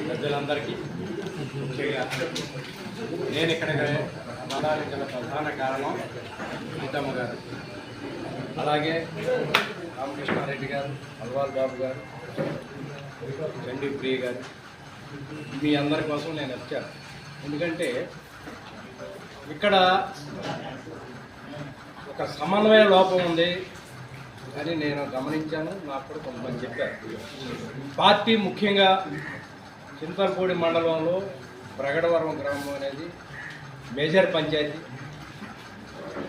ప్రజలందరికీ ముఖ్యంగా నేను ఇక్కడ రావడానికి గల ప్రధాన కారణం సీతమ్మ గారు, అలాగే రామకృష్ణారెడ్డి గారు, అల్వాల్ బాబు గారు, చండీ ప్రియ గారు, మీ అందరి కోసం నేను వచ్చాను. ఎందుకంటే ఇక్కడ ఒక సమన్వయ లోపం ఉంది అని నేను గమనించాను. నాకు కూడా కొంతమంది చెప్పారు. పార్టీ ముఖ్యంగా చింతలపూడి మండలంలో ప్రగడవరం గ్రామం అనేది మేజర్ పంచాయతీ.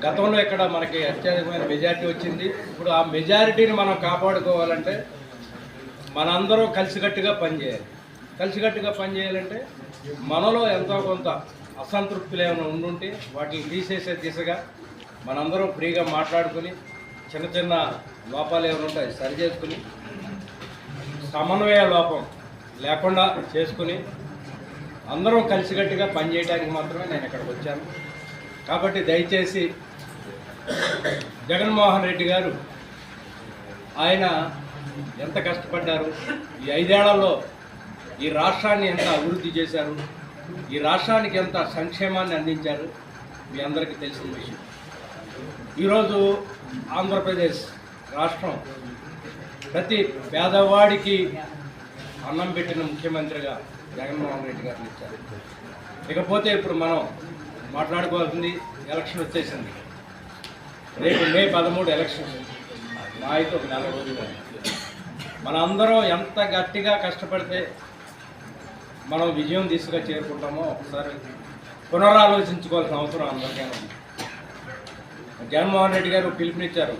గతంలో ఇక్కడ మనకి అత్యధికమైన మెజారిటీ వచ్చింది. ఇప్పుడు ఆ మెజారిటీని మనం కాపాడుకోవాలంటే మనందరూ కలిసికట్టుగా పనిచేయాలి. కలిసికట్టుగా పనిచేయాలంటే మనలో ఎంతో కొంత అసంతృప్తులు ఏమైనా ఉండుంటే వాటిని తీసేసే దిశగా మనందరం ఫ్రీగా మాట్లాడుకుని చిన్న చిన్న లోపాలు ఏమైనా ఉంటాయి సరి చేసుకుని సమన్వయ లోపం లేకుండా చేసుకుని అందరం కలిసికట్టుగా పనిచేయడానికి మాత్రమే నేను ఇక్కడికి వచ్చాను. కాబట్టి దయచేసి జగన్మోహన్ రెడ్డి గారు ఆయన ఎంత కష్టపడ్డారు, ఈ 5 ఏళ్లలో ఈ రాష్ట్రాన్ని ఎంత అభివృద్ధి చేశారు, ఈ రాష్ట్రానికి ఎంత సంక్షేమాన్ని అందించారు మీ అందరికీ తెలిసిన విషయం. ఈరోజు ఆంధ్రప్రదేశ్ రాష్ట్రం ప్రతి పేదవాడికి అన్నం పెట్టిన ముఖ్యమంత్రిగా జగన్మోహన్ రెడ్డి గారిని ఇచ్చారు. ఇకపోతే ఇప్పుడు మనం మాట్లాడుకోవాల్సింది ఎలక్షన్ వచ్చేసింది. రేపు మే 13 ఎలక్షన్. మా అయితే ఒక 4 రోజులు. మనందరం ఎంత గట్టిగా కష్టపడితే మనం విజయం దిశగా చేరుకుంటామో ఒకసారి పునరాలోచించుకోవాల్సిన అవసరం అందరికైనా ఉంది. జగన్మోహన్ రెడ్డి గారు పిలుపునిచ్చారు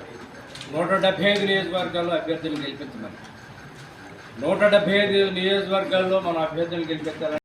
175 నియోజకవర్గాల్లో అభ్యర్థులను గెలిపించమని. 175 నియోజకవర్గాల్లో మనం అభ్యర్థులను గెలిపించాలంటే